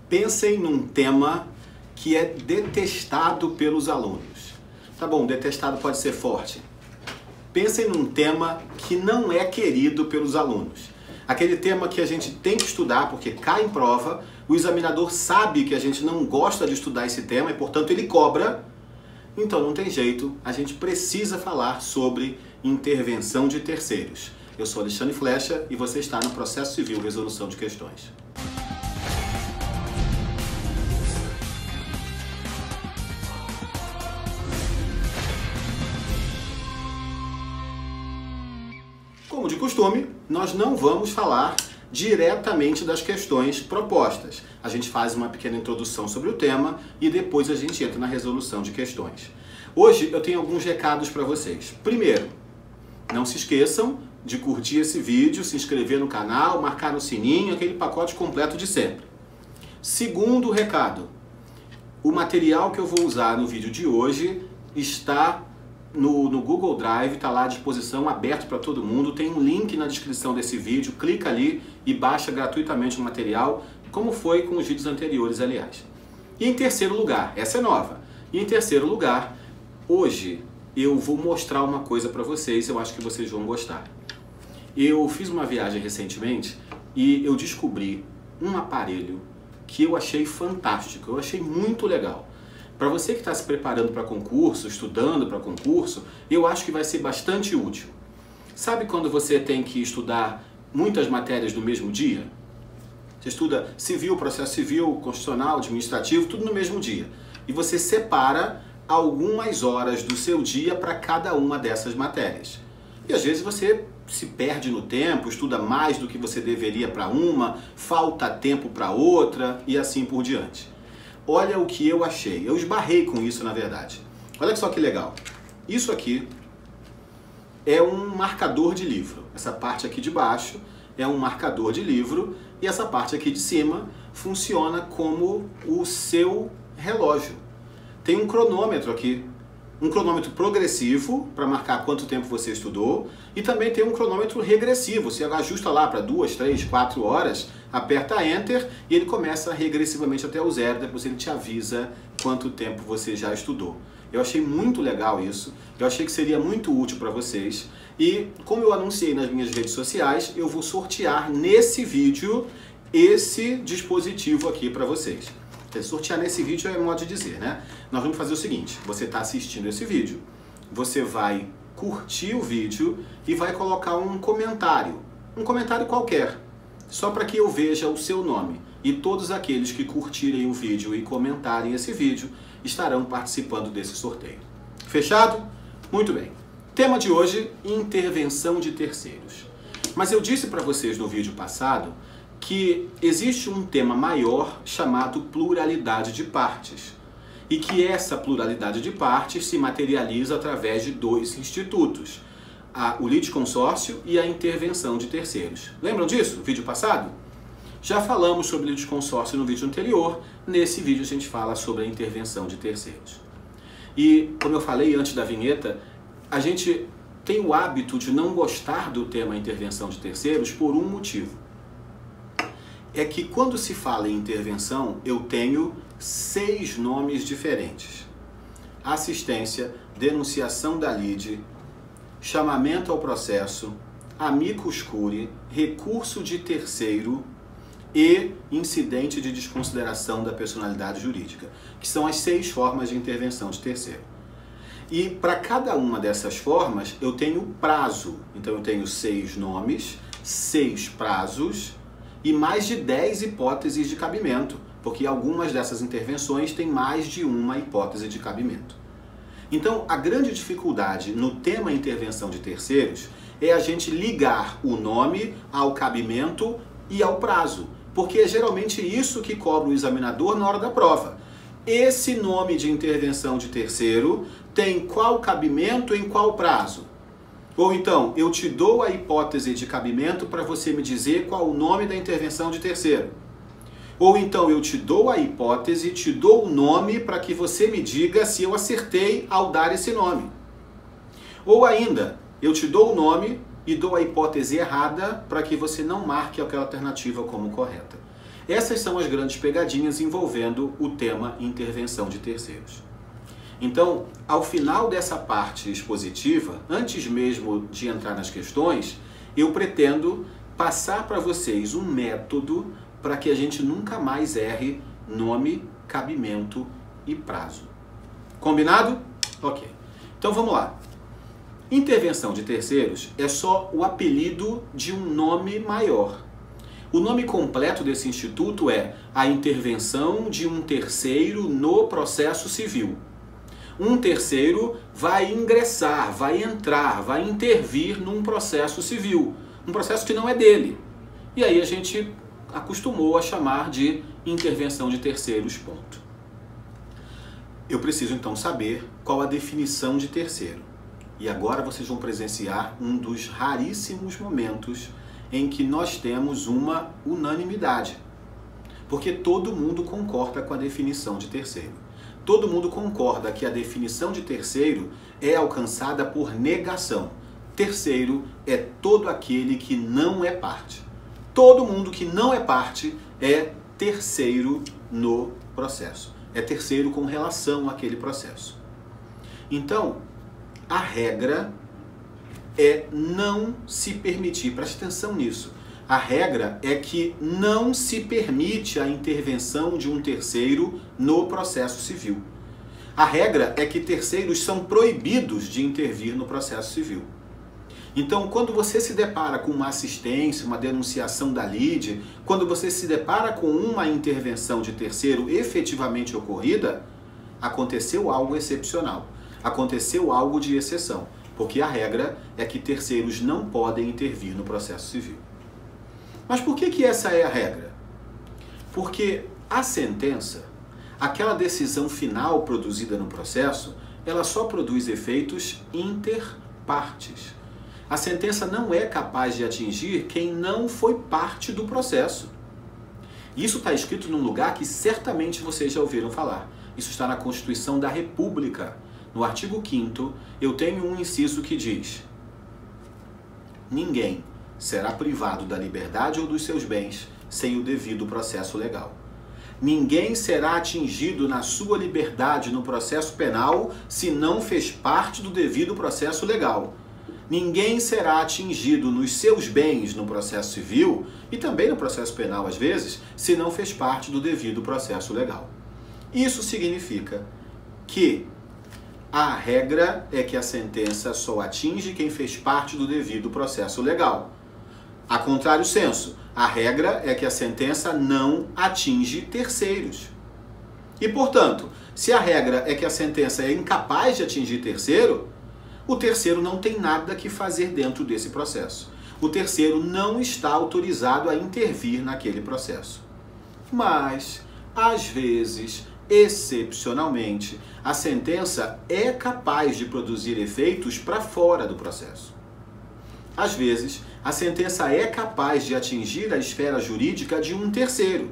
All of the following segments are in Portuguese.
Pensem num tema que é detestado pelos alunos. Tá bom, detestado pode ser forte. Pensem num tema que não é querido pelos alunos. Aquele tema que a gente tem que estudar porque cai em prova, o examinador sabe que a gente não gosta de estudar esse tema e, portanto, ele cobra. Então não tem jeito, a gente precisa falar sobre intervenção de terceiros. Eu sou Alexandre Flecha e você está no Processo Civil Resolução de Questões. Como de costume, nós não vamos falar diretamente das questões propostas. A gente faz uma pequena introdução sobre o tema e depois a gente entra na resolução de questões. Hoje eu tenho alguns recados para vocês. Primeiro, não se esqueçam de curtir esse vídeo, se inscrever no canal, marcar no sininho, aquele pacote completo de sempre. Segundo recado, o material que eu vou usar no vídeo de hoje está no Google Drive, está lá à disposição, aberto para todo mundo. Tem um link na descrição desse vídeo, clica ali e baixa gratuitamente o material, como foi com os vídeos anteriores, aliás. E em terceiro lugar, essa é nova, e em terceiro lugar, hoje eu vou mostrar uma coisa para vocês, eu acho que vocês vão gostar. Eu fiz uma viagem recentemente e eu descobri um aparelho que eu achei fantástico, eu achei muito legal. Para você que está se preparando para concurso, estudando para concurso, eu acho que vai ser bastante útil. Sabe quando você tem que estudar muitas matérias no mesmo dia? Você estuda civil, processo civil, constitucional, administrativo, tudo no mesmo dia. E você separa algumas horas do seu dia para cada uma dessas matérias. E às vezes você se perde no tempo, estuda mais do que você deveria para uma, falta tempo para outra e assim por diante. Olha o que eu achei. Eu esbarrei com isso, na verdade. Olha só que legal. Isso aqui é um marcador de livro. Essa parte aqui de baixo é um marcador de livro e essa parte aqui de cima funciona como o seu relógio. Tem um cronômetro aqui. Um cronômetro progressivo, para marcar quanto tempo você estudou, e também tem um cronômetro regressivo. Você ajusta lá para 2, 3, 4 horas, aperta Enter e ele começa regressivamente até o zero, depois ele te avisa quanto tempo você já estudou. Eu achei muito legal isso, eu achei que seria muito útil para vocês, e como eu anunciei nas minhas redes sociais, eu vou sortear nesse vídeo esse dispositivo aqui para vocês. Sortear nesse vídeo é modo de dizer, né? Nós vamos fazer o seguinte, você está assistindo esse vídeo, você vai curtir o vídeo e vai colocar um comentário qualquer, só para que eu veja o seu nome. E todos aqueles que curtirem o vídeo e comentarem esse vídeo estarão participando desse sorteio. Fechado? Muito bem. Tema de hoje, intervenção de terceiros. Mas eu disse para vocês no vídeo passado que existe um tema maior chamado pluralidade de partes e que essa pluralidade de partes se materializa através de dois institutos, o litisconsórcio e a intervenção de terceiros. Lembram disso? No vídeo passado? Já falamos sobre litisconsórcio no vídeo anterior, nesse vídeo a gente fala sobre a intervenção de terceiros. E, como eu falei antes da vinheta, a gente tem o hábito de não gostar do tema intervenção de terceiros por um motivo. É que quando se fala em intervenção, eu tenho 6 nomes diferentes. Assistência, denunciação da lide, chamamento ao processo, amicus curiae, recurso de terceiro e incidente de desconsideração da personalidade jurídica, que são as 6 formas de intervenção de terceiro. E para cada uma dessas formas, eu tenho prazo. Então eu tenho 6 nomes, 6 prazos, e mais de 10 hipóteses de cabimento, porque algumas dessas intervenções têm mais de uma hipótese de cabimento. Então, a grande dificuldade no tema intervenção de terceiros é a gente ligar o nome ao cabimento e ao prazo, porque é geralmente isso que cobra o examinador na hora da prova. Esse nome de intervenção de terceiro tem qual cabimento em qual prazo? Ou então, eu te dou a hipótese de cabimento para você me dizer qual o nome da intervenção de terceiro. Ou então, eu te dou a hipótese, te dou o nome para que você me diga se eu acertei ao dar esse nome. Ou ainda, eu te dou o nome e dou a hipótese errada para que você não marque aquela alternativa como correta. Essas são as grandes pegadinhas envolvendo o tema intervenção de terceiros. Então, ao final dessa parte expositiva, antes mesmo de entrar nas questões, eu pretendo passar para vocês um método para que a gente nunca mais erre nome, cabimento e prazo. Combinado? Ok. Então vamos lá. Intervenção de terceiros é só o apelido de um nome maior. O nome completo desse instituto é a intervenção de um terceiro no processo civil. Um terceiro vai ingressar, vai entrar, vai intervir num processo civil, um processo que não é dele. E aí a gente acostumou a chamar de intervenção de terceiros, ponto. Eu preciso então saber qual a definição de terceiro. E agora vocês vão presenciar um dos raríssimos momentos em que nós temos uma unanimidade. Porque todo mundo concorda com a definição de terceiro. Todo mundo concorda que a definição de terceiro é alcançada por negação. Terceiro é todo aquele que não é parte. Todo mundo que não é parte é terceiro no processo. É terceiro com relação àquele processo. Então, a regra é não se permitir, preste atenção nisso. A regra é que não se permite a intervenção de um terceiro no processo civil. A regra é que terceiros são proibidos de intervir no processo civil. Então, quando você se depara com uma assistência, uma denunciação da lide, quando você se depara com uma intervenção de terceiro efetivamente ocorrida, aconteceu algo excepcional, aconteceu algo de exceção, porque a regra é que terceiros não podem intervir no processo civil. Mas por que essa é a regra? Porque a sentença, aquela decisão final produzida no processo, ela só produz efeitos inter partes. A sentença não é capaz de atingir quem não foi parte do processo. Isso está escrito num lugar que certamente vocês já ouviram falar. Isso está na Constituição da República. No artigo 5º, eu tenho um inciso que diz: ninguém será privado da liberdade ou dos seus bens sem o devido processo legal. Ninguém será atingido na sua liberdade no processo penal se não fez parte do devido processo legal. Ninguém será atingido nos seus bens no processo civil e também no processo penal, às vezes, se não fez parte do devido processo legal. Isso significa que a regra é que a sentença só atinge quem fez parte do devido processo legal. A contrário senso, a regra é que a sentença não atinge terceiros. E, portanto, se a regra é que a sentença é incapaz de atingir terceiro, o terceiro não tem nada que fazer dentro desse processo. O terceiro não está autorizado a intervir naquele processo. Mas, às vezes, excepcionalmente, a sentença é capaz de produzir efeitos para fora do processo. Às vezes, a sentença é capaz de atingir a esfera jurídica de um terceiro.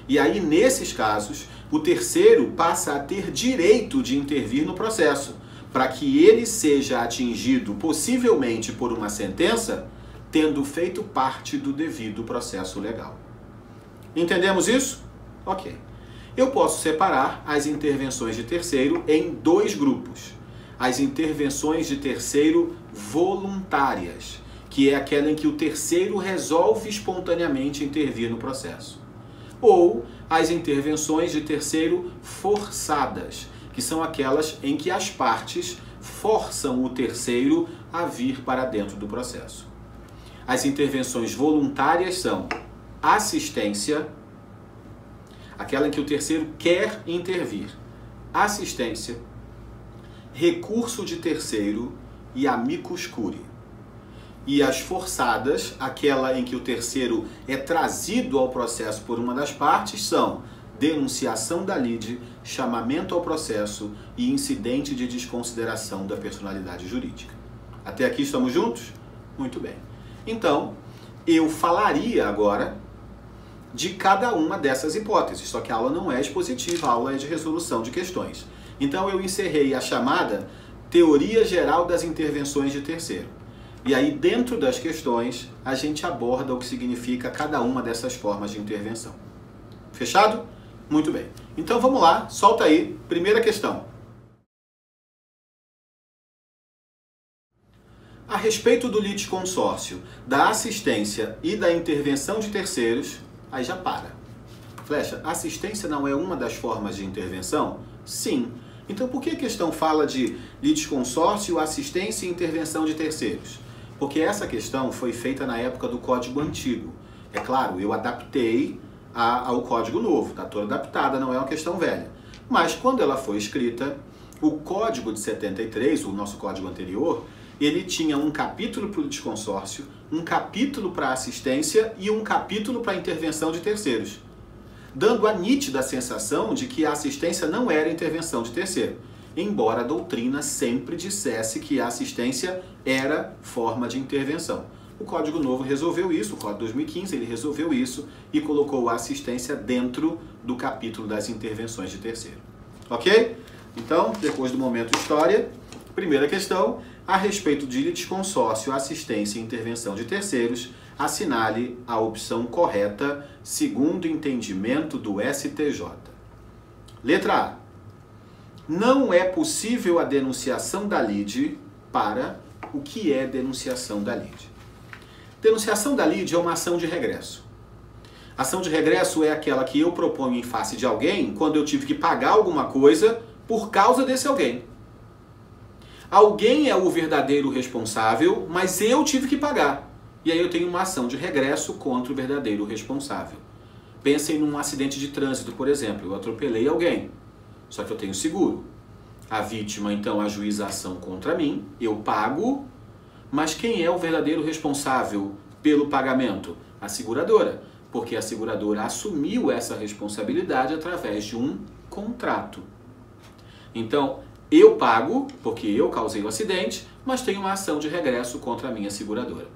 E aí, nesses casos, o terceiro passa a ter direito de intervir no processo, para que ele seja atingido possivelmente por uma sentença, tendo feito parte do devido processo legal. Entendemos isso? Ok. Eu posso separar as intervenções de terceiro em dois grupos. As intervenções de terceiro voluntárias, que é aquela em que o terceiro resolve espontaneamente intervir no processo. Ou as intervenções de terceiro forçadas, que são aquelas em que as partes forçam o terceiro a vir para dentro do processo. As intervenções voluntárias são assistência, aquela em que o terceiro quer intervir, assistência, recurso de terceiro e amicus curiae. E as forçadas, aquela em que o terceiro é trazido ao processo por uma das partes, são denunciação da lide, chamamento ao processo e incidente de desconsideração da personalidade jurídica. Até aqui estamos juntos? Muito bem. Então, eu falaria agora de cada uma dessas hipóteses, só que a aula não é expositiva, a aula é de resolução de questões. Então eu encerrei a chamada Teoria Geral das Intervenções de Terceiro. E aí, dentro das questões, a gente aborda o que significa cada uma dessas formas de intervenção. Fechado? Muito bem. Então vamos lá, solta aí, primeira questão. A respeito do litisconsórcio, da assistência e da intervenção de terceiros, aí já para. Flecha, assistência não é uma das formas de intervenção? Sim. Então por que a questão fala de litisconsórcio, assistência e intervenção de terceiros? Porque essa questão foi feita na época do Código Antigo. É claro, eu adaptei ao Código Novo, está toda adaptada, não é uma questão velha. Mas quando ela foi escrita, o Código de 73, o nosso código anterior, ele tinha um capítulo para o litisconsórcio, um capítulo para assistência e um capítulo para intervenção de terceiros, dando a nítida sensação de que a assistência não era intervenção de terceiro, embora a doutrina sempre dissesse que a assistência era forma de intervenção. O Código Novo resolveu isso, o Código 2015, ele resolveu isso e colocou a assistência dentro do capítulo das intervenções de terceiro. Ok? Então, depois do momento história, primeira questão, a respeito de litisconsórcio, assistência e intervenção de terceiros, assinale a opção correta segundo o entendimento do STJ. Letra A. Não é possível a denunciação da lide para o que é denunciação da lide. Denunciação da lide é uma ação de regresso. Ação de regresso é aquela que eu proponho em face de alguém quando eu tive que pagar alguma coisa por causa desse alguém. Alguém é o verdadeiro responsável, mas eu tive que pagar. E aí eu tenho uma ação de regresso contra o verdadeiro responsável. Pensem num acidente de trânsito, por exemplo. Eu atropelei alguém, só que eu tenho seguro. A vítima, então, ajuiza a ação contra mim, eu pago, mas quem é o verdadeiro responsável pelo pagamento? A seguradora, porque a seguradora assumiu essa responsabilidade através de um contrato. Então, eu pago, porque eu causei o acidente, mas tenho uma ação de regresso contra a minha seguradora.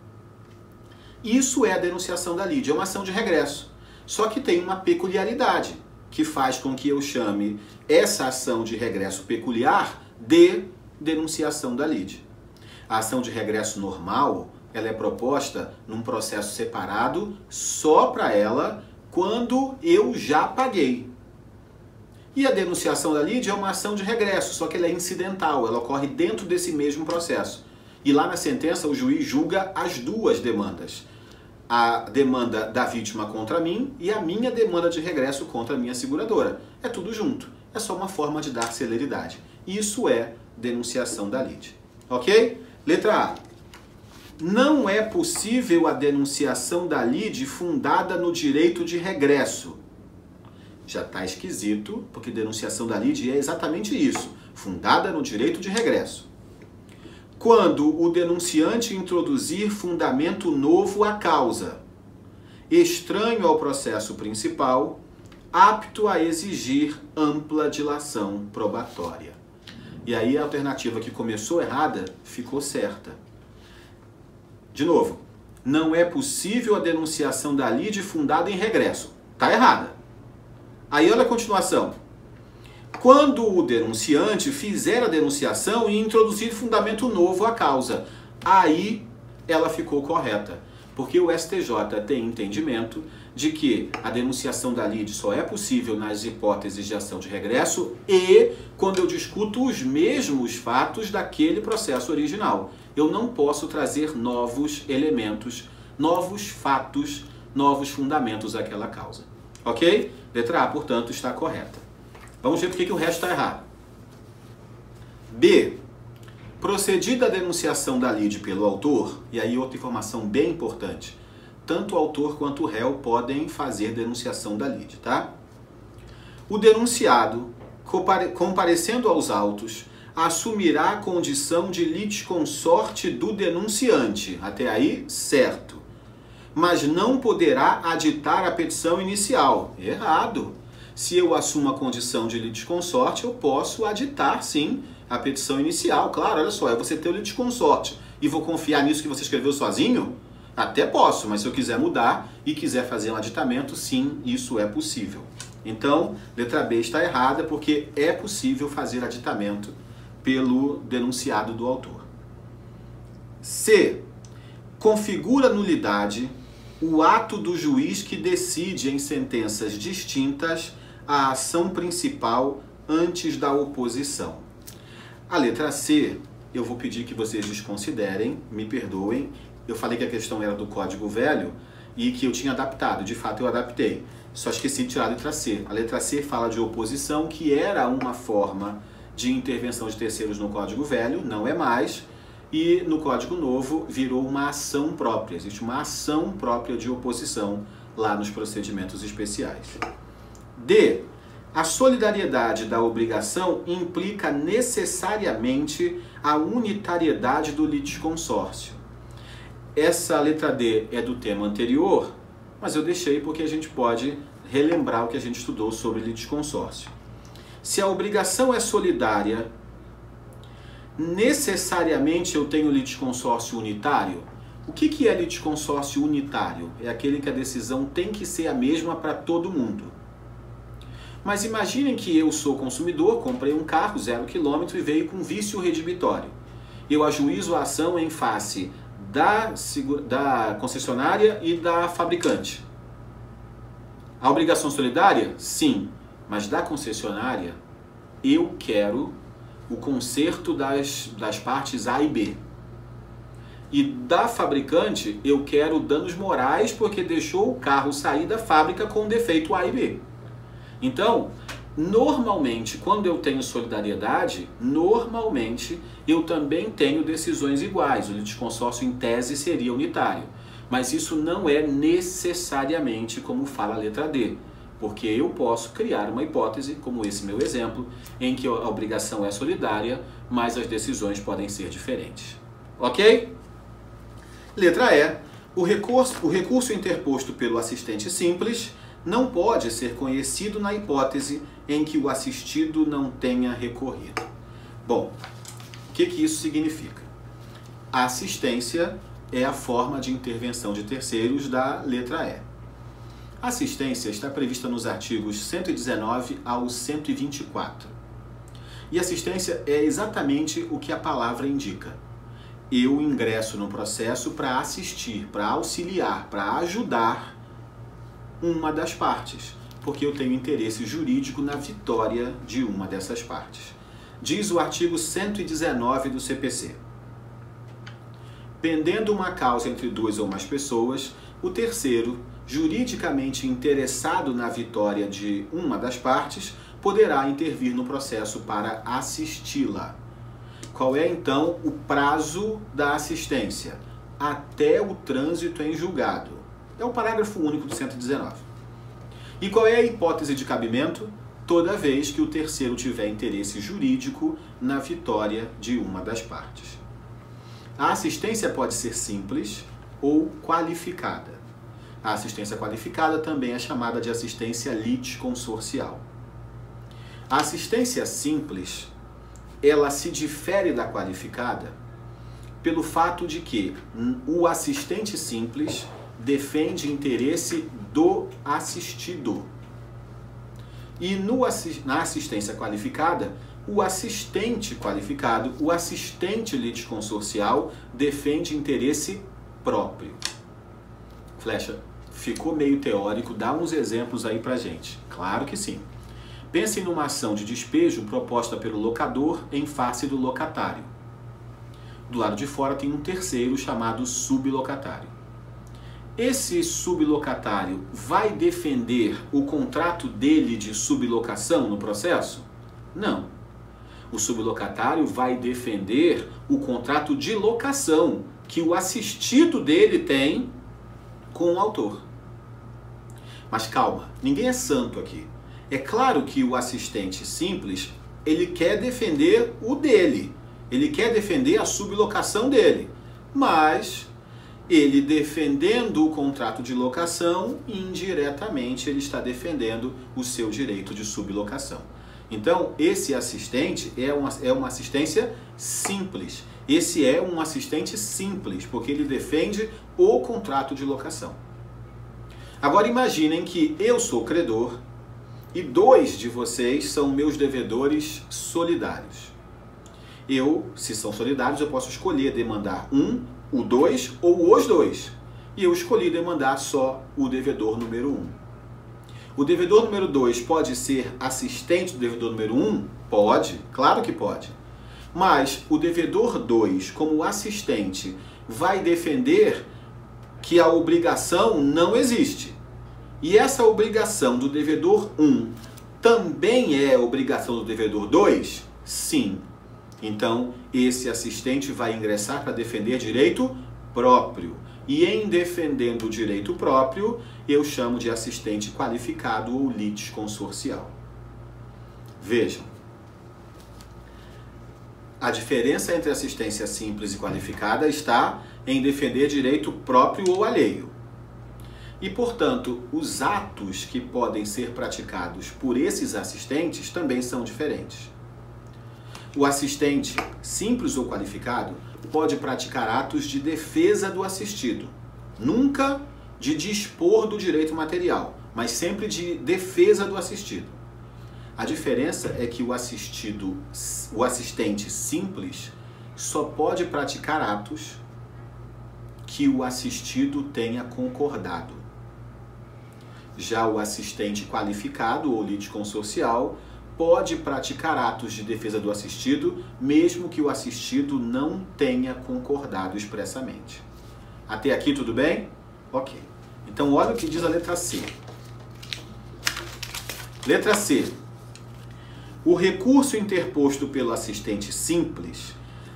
Isso é a denunciação da lide, é uma ação de regresso. Só que tem uma peculiaridade, que faz com que eu chame essa ação de regresso peculiar de denunciação da lide. A ação de regresso normal, ela é proposta num processo separado só para ela quando eu já paguei. E a denunciação da lide é uma ação de regresso, só que ela é incidental, ela ocorre dentro desse mesmo processo. E lá na sentença o juiz julga as duas demandas. A demanda da vítima contra mim e a minha demanda de regresso contra a minha seguradora. É tudo junto, é só uma forma de dar celeridade. Isso é denunciação da lide. Ok? Letra A. Não é possível a denunciação da lide fundada no direito de regresso. Já está esquisito, porque denunciação da lide é exatamente isso, fundada no direito de regresso. Quando o denunciante introduzir fundamento novo à causa, estranho ao processo principal, apto a exigir ampla dilação probatória. E aí a alternativa que começou errada ficou certa. De novo, não é possível a denunciação da lide fundada em regresso. Está errada. Aí olha a continuação. Quando o denunciante fizer a denunciação e introduzir fundamento novo à causa, aí ela ficou correta. Porque o STJ tem entendimento de que a denunciação da lide só é possível nas hipóteses de ação de regresso e quando eu discuto os mesmos fatos daquele processo original. Eu não posso trazer novos elementos, novos fatos, novos fundamentos àquela causa. Ok? Letra A, portanto, está correta. Vamos ver por que o resto está errado. B. Procedida a denunciação da lide pelo autor, e aí outra informação bem importante, tanto o autor quanto o réu podem fazer denunciação da lide, tá? O denunciado, comparecendo aos autos, assumirá a condição de litisconsorte do denunciante. Até aí, certo. Mas não poderá aditar a petição inicial. Errado. Se eu assumo a condição de litisconsorte, eu posso aditar, sim, a petição inicial. Claro, olha só, é você ter o litisconsorte e vou confiar nisso que você escreveu sozinho? Até posso, mas se eu quiser mudar e quiser fazer um aditamento, sim, isso é possível. Então, letra B está errada porque é possível fazer aditamento pelo denunciado do autor. C. Configura nulidade o ato do juiz que decide em sentenças distintas a ação principal antes da oposição. A letra C, eu vou pedir que vocês desconsiderem, me perdoem. Eu falei que a questão era do Código Velho e que eu tinha adaptado, de fato eu adaptei. Só esqueci de tirar a letra C. A letra C fala de oposição, que era uma forma de intervenção de terceiros no Código Velho, não é mais, e no Código Novo virou uma ação própria. Existe uma ação própria de oposição lá nos procedimentos especiais. D. A solidariedade da obrigação implica necessariamente a unitariedade do litisconsórcio. Essa letra D é do tema anterior, mas eu deixei porque a gente pode relembrar o que a gente estudou sobre litisconsórcio. Se a obrigação é solidária, necessariamente eu tenho litisconsórcio unitário? O que é litisconsórcio unitário? É aquele que a decisão tem que ser a mesma para todo mundo. Mas imaginem que eu sou consumidor, comprei um carro 0 km e veio com vício redibitório. Eu ajuizo a ação em face da concessionária e da fabricante. A obrigação solidária? Sim, mas da concessionária eu quero o conserto das partes A e B. E da fabricante eu quero danos morais porque deixou o carro sair da fábrica com defeito A e B. Então, normalmente, quando eu tenho solidariedade, normalmente eu também tenho decisões iguais. O litisconsórcio em tese seria unitário. Mas isso não é necessariamente como fala a letra D. Porque eu posso criar uma hipótese, como esse meu exemplo, em que a obrigação é solidária, mas as decisões podem ser diferentes. Ok? Letra E. O recurso interposto pelo assistente simples não pode ser conhecido na hipótese em que o assistido não tenha recorrido. Bom, o que isso significa? A assistência é a forma de intervenção de terceiros da letra E. A assistência está prevista nos artigos 119 ao 124. E assistência é exatamente o que a palavra indica. Eu ingresso no processo para assistir, para auxiliar, para ajudar uma das partes, porque eu tenho interesse jurídico na vitória de uma dessas partes. Diz o artigo 119 do CPC. Pendendo uma causa entre duas ou mais pessoas, o terceiro, juridicamente interessado na vitória de uma das partes, poderá intervir no processo para assisti-la. Qual é, então, o prazo da assistência? Até o trânsito em julgado. É o parágrafo único do 119. E qual é a hipótese de cabimento? Toda vez que o terceiro tiver interesse jurídico na vitória de uma das partes. A assistência pode ser simples ou qualificada. A assistência qualificada também é chamada de assistência litisconsorcial. A assistência simples, ela se difere da qualificada pelo fato de que o assistente simples defende interesse do assistido. E na assistência qualificada, o assistente qualificado, o assistente litisconsorcial, defende interesse próprio. Flecha, ficou meio teórico, dá uns exemplos aí pra gente. Claro que sim. Pensem numa ação de despejo proposta pelo locador em face do locatário. Do lado de fora tem um terceiro chamado sublocatário. Esse sublocatário vai defender o contrato dele de sublocação no processo? Não. O sublocatário vai defender o contrato de locação que o assistido dele tem com o autor. Mas calma, ninguém é santo aqui. É claro que o assistente simples, ele quer defender o dele. Ele quer defender a sublocação dele. Mas ele defendendo o contrato de locação, indiretamente ele está defendendo o seu direito de sublocação. Então, esse assistente é uma assistência simples. Esse é um assistente simples, porque ele defende o contrato de locação. Agora imaginem que eu sou credor e dois de vocês são meus devedores solidários. Se são solidários, eu posso escolher demandar um, o dois ou os dois. e eu escolhi demandar só o devedor número 1. O devedor número 2 pode ser assistente do devedor número 1? Pode, claro que pode. Mas o devedor 2, como assistente, vai defender que a obrigação não existe. E essa obrigação do devedor 1 também é obrigação do devedor 2? Sim. Então, esse assistente vai ingressar para defender direito próprio. E em defendendo o direito próprio, eu chamo de assistente qualificado ou litisconsorcial. Vejam, a diferença entre assistência simples e qualificada está em defender direito próprio ou alheio. E, portanto, os atos que podem ser praticados por esses assistentes também são diferentes. O assistente simples ou qualificado pode praticar atos de defesa do assistido, nunca de dispor do direito material, mas sempre de defesa do assistido. A diferença é que o assistente simples só pode praticar atos que o assistido tenha concordado. Já o assistente qualificado ou litisconsorcial pode praticar atos de defesa do assistido, mesmo que o assistido não tenha concordado expressamente. Até aqui tudo bem? Ok. Então olha o que diz a letra C. Letra C. O recurso interposto pelo assistente simples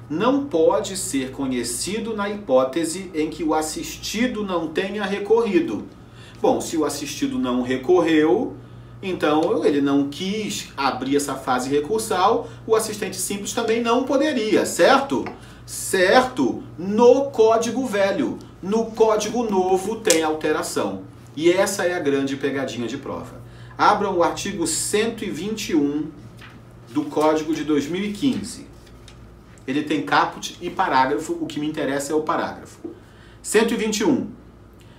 não pode ser conhecido na hipótese em que o assistido não tenha recorrido. Bom, se o assistido não recorreu, então ele não quis abrir essa fase recursal, o assistente simples também não poderia, certo? Certo, no Código Velho. No Código Novo tem alteração. E essa é a grande pegadinha de prova. Abram o artigo 121 do Código de 2015. Ele tem caput e parágrafo, o que me interessa é o parágrafo. 121.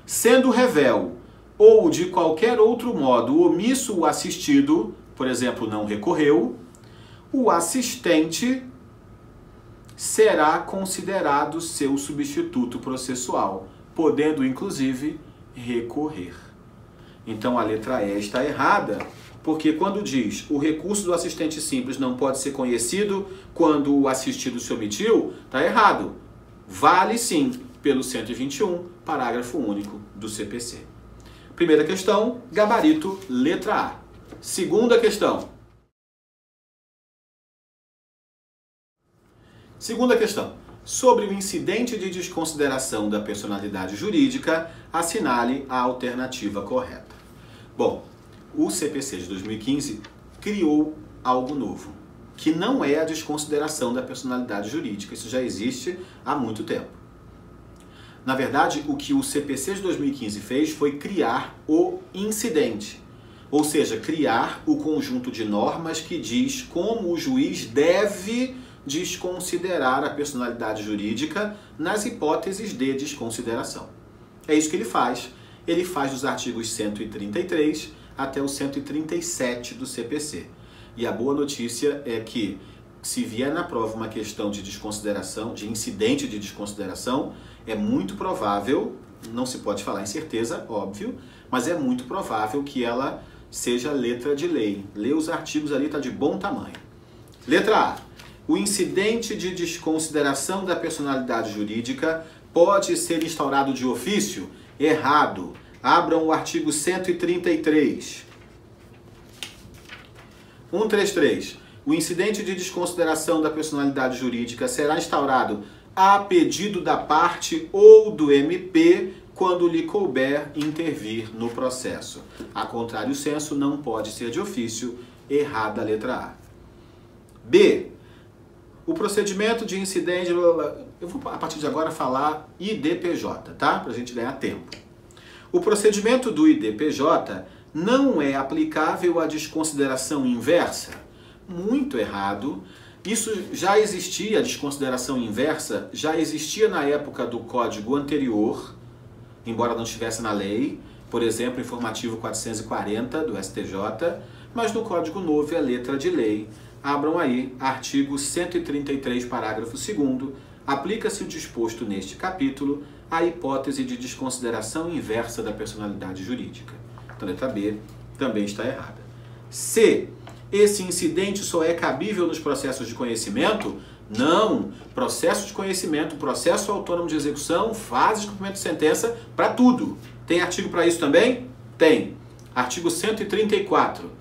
Sendo revel ou de qualquer outro modo omisso o assistido, por exemplo, não recorreu, o assistente será considerado seu substituto processual, podendo inclusive recorrer. Então a letra E está errada, porque quando diz o recurso do assistente simples não pode ser conhecido quando o assistido se omitiu, está errado. Vale sim pelo 121, parágrafo único do CPC. Primeira questão, gabarito, letra A. Segunda questão. Segunda questão. Sobre o incidente de desconsideração da personalidade jurídica, assinale a alternativa correta. Bom, o CPC de 2015 criou algo novo, que não é a desconsideração da personalidade jurídica. Isso já existe há muito tempo. Na verdade, o que o CPC de 2015 fez foi criar o incidente, ou seja, criar o conjunto de normas que diz como o juiz deve desconsiderar a personalidade jurídica nas hipóteses de desconsideração. É isso que ele faz. Ele faz dos artigos 133 até o 137 do CPC. E a boa notícia é que, se vier na prova uma questão de desconsideração, de incidente de desconsideração, é muito provável, não se pode falar em certeza, óbvio, mas é muito provável que ela seja letra de lei. Lê os artigos ali, está de bom tamanho. Letra A. O incidente de desconsideração da personalidade jurídica pode ser instaurado de ofício? Errado. Abram o artigo 133. 133. O incidente de desconsideração da personalidade jurídica será instaurado a pedido da parte ou do MP quando lhe couber intervir no processo. A contrário sensu, não pode ser de ofício. Errada a letra A. B. O procedimento de incidente... Eu vou, a partir de agora, falar IDPJ, tá? Para a gente ganhar tempo. O procedimento do IDPJ não é aplicável à desconsideração inversa? Muito errado. Isso já existia, a desconsideração inversa, já existia na época do código anterior, embora não estivesse na lei, por exemplo, informativo 440 do STJ, mas no Código Novo é letra de lei. Abram aí, artigo 133, parágrafo 2º, aplica-se o disposto neste capítulo a hipótese de desconsideração inversa da personalidade jurídica. Então, letra B também está errada. C. Esse incidente só é cabível nos processos de conhecimento? Não. Processo de conhecimento, processo autônomo de execução, fase de cumprimento de sentença, para tudo. Tem artigo para isso também? Tem. Artigo 134.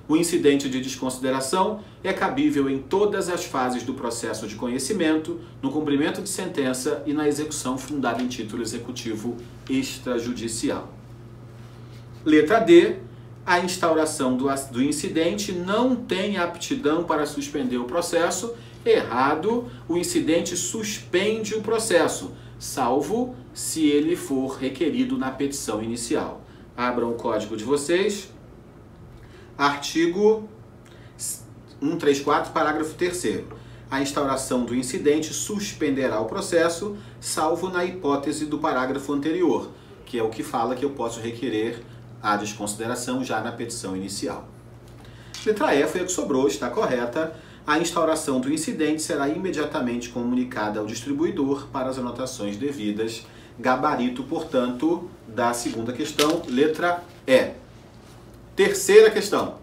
O incidente de desconsideração é cabível em todas as fases do processo de conhecimento, no cumprimento de sentença e na execução fundada em título executivo extrajudicial. Letra D. A instauração do incidente não tem aptidão para suspender o processo. Errado. O incidente suspende o processo, salvo se ele for requerido na petição inicial. Abram o código de vocês. Artigo 134, parágrafo 3º. A instauração do incidente suspenderá o processo, salvo na hipótese do parágrafo anterior, que é o que fala que eu posso requerer a desconsideração já na petição inicial. Letra E foi a que sobrou, está correta. A instauração do incidente será imediatamente comunicada ao distribuidor para as anotações devidas. Gabarito, portanto, da segunda questão, letra E. Terceira questão.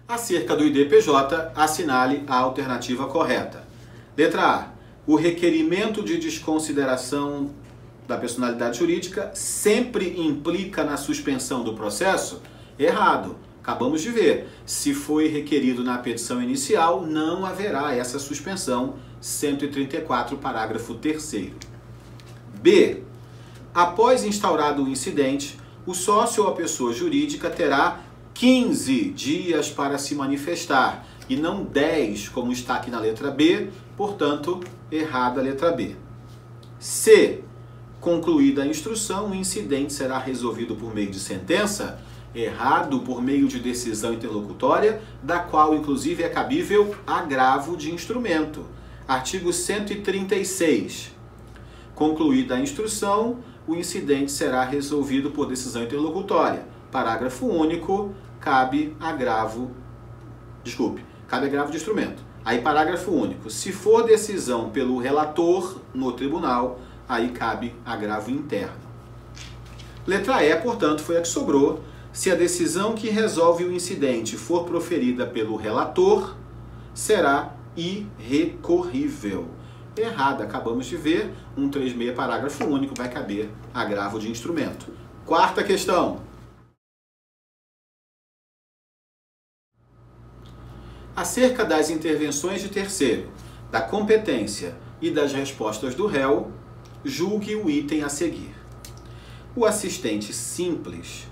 Acerca do IDPJ, assinale a alternativa correta. Letra A. O requerimento de desconsideração da personalidade jurídica sempre implica na suspensão do processo? Errado. Acabamos de ver. Se foi requerido na petição inicial, não haverá essa suspensão. 134, parágrafo 3º. B. Após instaurado o incidente, o sócio ou a pessoa jurídica terá 15 dias para se manifestar e não 10, como está aqui na letra B, portanto, errada a letra B. C. Concluída a instrução, o incidente será resolvido por meio de sentença? Errado, por meio de decisão interlocutória, da qual inclusive é cabível agravo de instrumento. Artigo 136. Concluída a instrução, o incidente será resolvido por decisão interlocutória. Parágrafo único, cabe agravo de instrumento. Aí parágrafo único, se for decisão pelo relator no tribunal, aí cabe agravo interno. Letra E, portanto, foi a que sobrou. Se a decisão que resolve o incidente for proferida pelo relator, será irrecorrível. Errada, acabamos de ver, 136, parágrafo único, vai caber agravo de instrumento. Quarta questão. Acerca das intervenções de terceiro, da competência e das respostas do réu, julgue o item a seguir. O assistente simples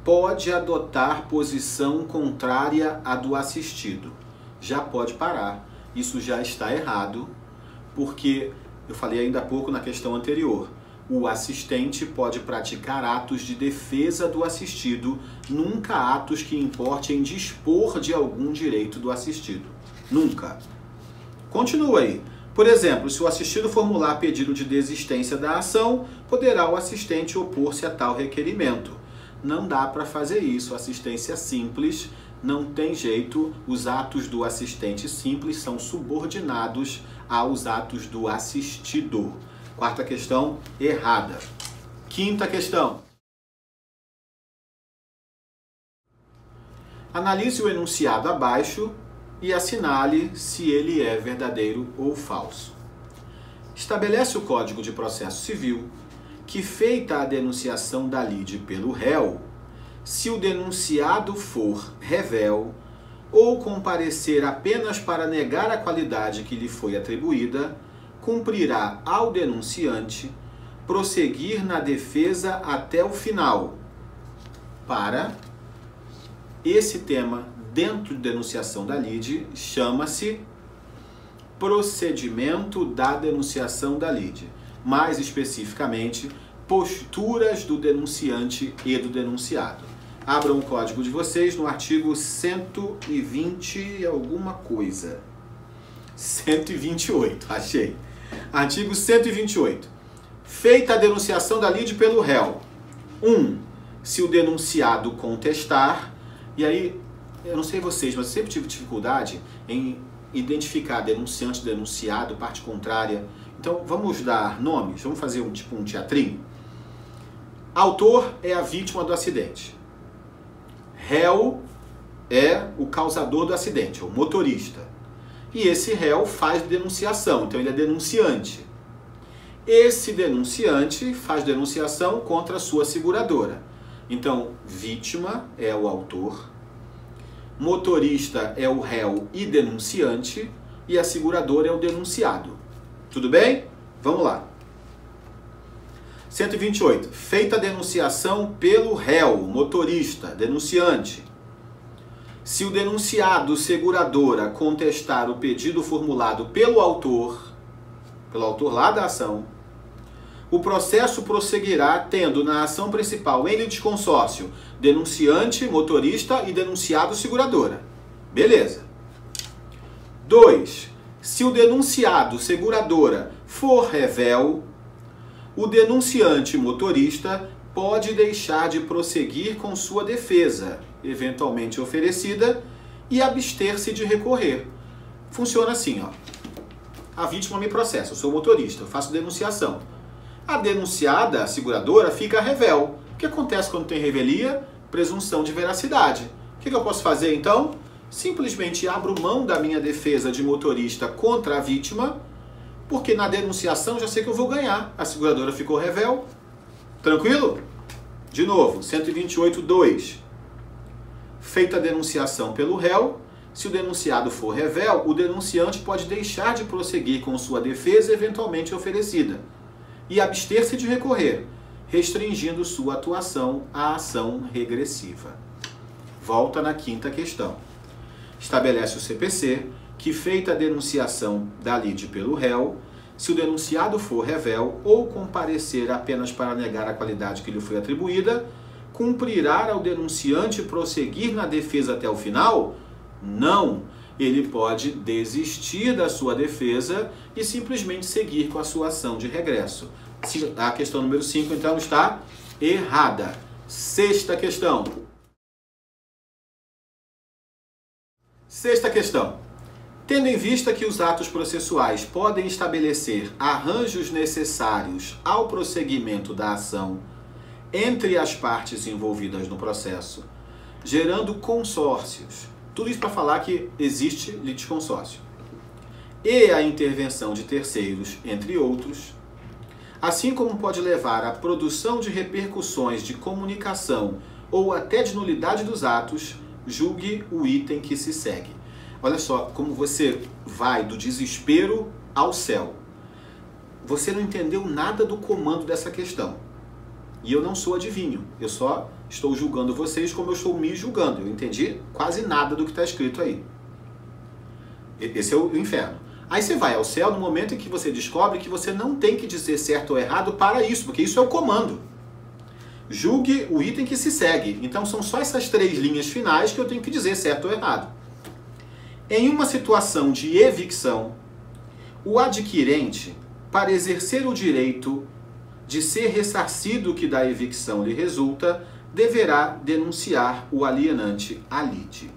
pode adotar posição contrária à do assistido. Já pode parar. Isso já está errado, porque eu falei ainda há pouco na questão anterior. O assistente pode praticar atos de defesa do assistido, nunca atos que importem dispor de algum direito do assistido. Nunca. Continua aí. Por exemplo, se o assistido formular pedido de desistência da ação, poderá o assistente opor-se a tal requerimento. Não dá para fazer isso. Assistência simples não tem jeito. Os atos do assistente simples são subordinados aos atos do assistido. Quarta questão, errada. Quinta questão. Analise o enunciado abaixo e assinale se ele é verdadeiro ou falso. Estabelece o Código de Processo Civil que, feita a denunciação da lide pelo réu, se o denunciado for revel ou comparecer apenas para negar a qualidade que lhe foi atribuída, cumprirá ao denunciante prosseguir na defesa até o final. Para esse tema, dentro de denunciação da lide, chama-se procedimento da denunciação da lide. Mais especificamente, posturas do denunciante e do denunciado. Abram o código de vocês no artigo 120 alguma coisa. 128, achei. Artigo 128. Feita a denunciação da lide pelo réu. 1. Se o denunciado contestar, e aí, eu não sei vocês, mas eu sempre tive dificuldade em identificar denunciante, denunciado, parte contrária. Então vamos dar nomes, vamos fazer um teatrinho. Autor é a vítima do acidente. Réu é o causador do acidente, o motorista. E esse réu faz denunciação, então ele é denunciante. Esse denunciante faz denunciação contra a sua seguradora. Então, vítima é o autor, motorista é o réu e denunciante, e a seguradora é o denunciado. Tudo bem? Vamos lá. 128. Feita a denunciação pelo réu, motorista, denunciante. Se o denunciado, seguradora, contestar o pedido formulado pelo autor lá da ação, o processo prosseguirá tendo na ação principal em litisconsórcio denunciante, motorista e denunciado, seguradora. Beleza. 2. Se o denunciado, seguradora, for revel, o denunciante, motorista, pode deixar de prosseguir com sua defesa, eventualmente oferecida, e abster-se de recorrer. Funciona assim, ó. A vítima me processa, eu sou motorista, eu faço denunciação. A denunciada, a seguradora, fica revel. O que acontece quando tem revelia? Presunção de veracidade. O que eu posso fazer então? Simplesmente abro mão da minha defesa de motorista contra a vítima, porque na denunciação já sei que eu vou ganhar. A seguradora ficou revel. Tranquilo? De novo, 128.2. Feita a denunciação pelo réu, se o denunciado for revel, o denunciante pode deixar de prosseguir com sua defesa eventualmente oferecida e abster-se de recorrer, restringindo sua atuação à ação regressiva. Volta na quinta questão. Estabelece o CPC que, feita a denunciação da lide pelo réu, se o denunciado for revel ou comparecer apenas para negar a qualidade que lhe foi atribuída, cumprirá ao denunciante prosseguir na defesa até o final? Não. Ele pode desistir da sua defesa e simplesmente seguir com a sua ação de regresso. A questão número 5, então, está errada. Sexta questão. Sexta questão. Tendo em vista que os atos processuais podem estabelecer arranjos necessários ao prosseguimento da ação entre as partes envolvidas no processo, gerando consórcios, tudo isso para falar que existe litisconsórcio, e a intervenção de terceiros, entre outros, assim como pode levar à produção de repercussões de comunicação ou até de nulidade dos atos, julgue o item que se segue. Olha só como você vai do desespero ao céu. Você não entendeu nada do comando dessa questão. E eu não sou adivinho, eu só estou julgando vocês como eu estou me julgando. Eu entendi quase nada do que está escrito aí. Esse é o inferno. Aí você vai ao céu no momento em que você descobre que você não tem que dizer certo ou errado para isso, porque isso é o comando. Julgue o item que se segue. Então são só essas 3 linhas finais que eu tenho que dizer certo ou errado. Em uma situação de evicção, o adquirente, para exercer o direito de ser ressarcido que da evicção lhe resulta, deverá denunciar o alienante à lide.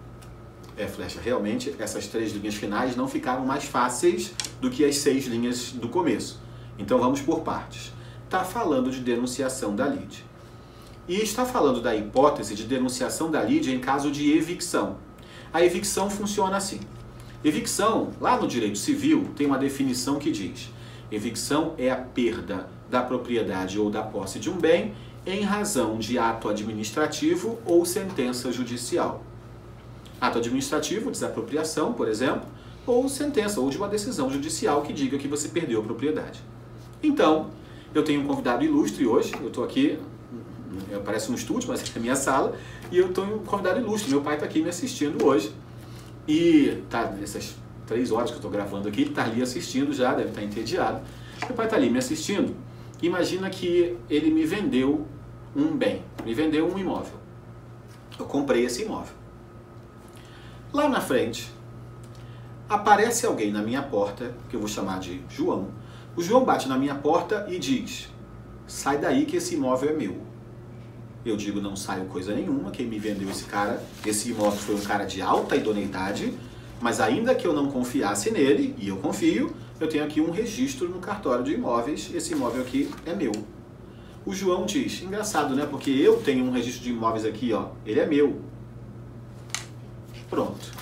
Flecha, realmente essas 3 linhas finais não ficaram mais fáceis do que as 6 linhas do começo. Então vamos por partes. Está falando de denunciação da lide. E está falando da hipótese de denunciação da lide em caso de evicção. A evicção funciona assim. Evicção, lá no direito civil, tem uma definição que diz: evicção é a perda da propriedade ou da posse de um bem em razão de ato administrativo ou sentença judicial. Ato administrativo, desapropriação, por exemplo, ou sentença, ou de uma decisão judicial que diga que você perdeu a propriedade. Então, eu tenho um convidado ilustre hoje, eu estou aqui, parece um estúdio, mas é a minha sala, e eu tenho um convidado ilustre, meu pai está aqui me assistindo hoje, e tá nessas 3 horas que eu estou gravando aqui, ele está ali assistindo já, deve estar entediado. Meu pai está ali me assistindo. Imagina que ele me vendeu um bem, me vendeu um imóvel. Eu comprei esse imóvel. Lá na frente, aparece alguém na minha porta, que eu vou chamar de João. O João bate na minha porta e diz: sai daí que esse imóvel é meu. Eu digo: não saio coisa nenhuma, quem me vendeu esse imóvel foi um cara de alta idoneidade, Mas ainda que eu não confiasse nele, e eu confio, eu tenho aqui um registro no cartório de imóveis, esse imóvel aqui é meu. O João diz, engraçado, né? Porque eu tenho um registro de imóveis aqui, ó, ele é meu. Pronto.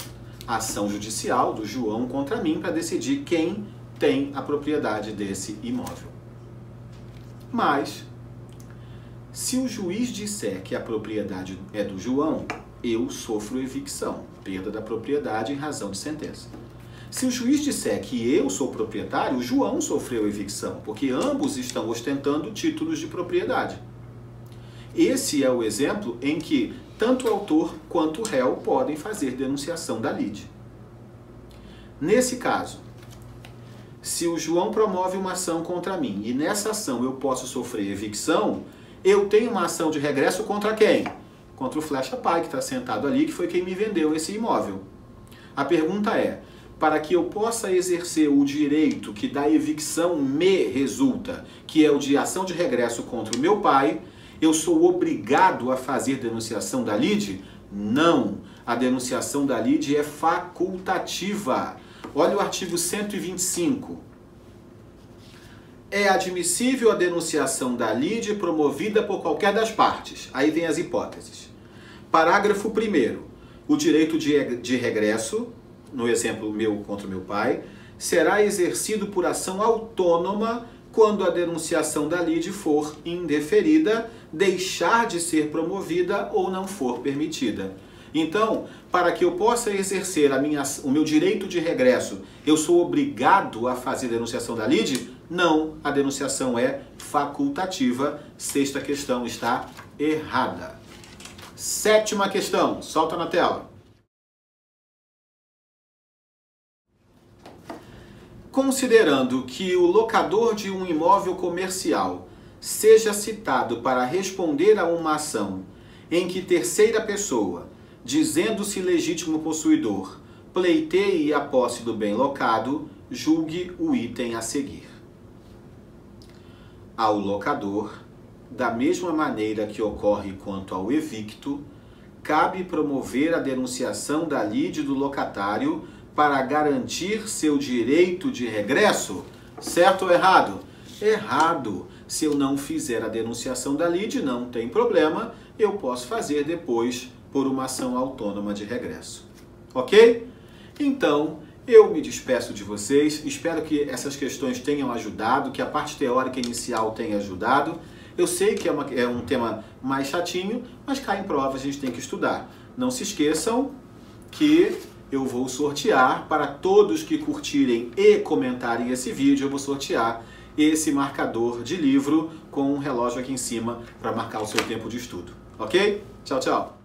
Ação judicial do João contra mim para decidir quem tem a propriedade desse imóvel. Mas, se o juiz disser que a propriedade é do João, eu sofro evicção, perda da propriedade em razão de sentença. Se o juiz disser que eu sou proprietário, o João sofreu evicção, porque ambos estão ostentando títulos de propriedade. Esse é o exemplo em que tanto o autor quanto o réu podem fazer denunciação da lide. Nesse caso, se o João promove uma ação contra mim e nessa ação eu posso sofrer evicção, eu tenho uma ação de regresso contra quem? Contra o Flecha Pai, que está sentado ali, que foi quem me vendeu esse imóvel. A pergunta é, para que eu possa exercer o direito que da evicção me resulta, que é o de ação de regresso contra o meu pai, eu sou obrigado a fazer denunciação da lide? Não. A denunciação da lide é facultativa. Olha o artigo 125. É admissível a denunciação da lide promovida por qualquer das partes. Aí vem as hipóteses. Parágrafo 1º. O direito de regresso, no exemplo meu contra o meu pai, será exercido por ação autônoma quando a denunciação da lide for indeferida, deixar de ser promovida ou não for permitida. Então, para que eu possa exercer o meu direito de regresso, eu sou obrigado a fazer a denunciação da lide? Não, a denunciação é facultativa. Sexta questão está errada. Sétima questão, solta na tela. Considerando que o locador de um imóvel comercial seja citado para responder a uma ação em que terceira pessoa, dizendo-se legítimo possuidor, pleiteie a posse do bem locado, julgue o item a seguir. Ao locador, da mesma maneira que ocorre quanto ao evicto, cabe promover a denunciação da lide do locatário para garantir seu direito de regresso? Certo ou errado? Errado. Se eu não fizer a denunciação da lide, não tem problema, eu posso fazer depois por uma ação autônoma de regresso. Ok? Então, eu me despeço de vocês, espero que essas questões tenham ajudado, que a parte teórica inicial tenha ajudado. Eu sei que é um tema mais chatinho, mas cai em prova, a gente tem que estudar. Não se esqueçam que eu vou sortear, para todos que curtirem e comentarem esse vídeo, eu vou sortear esse marcador de livro com um relógio aqui em cima para marcar o seu tempo de estudo. Ok? Tchau, tchau!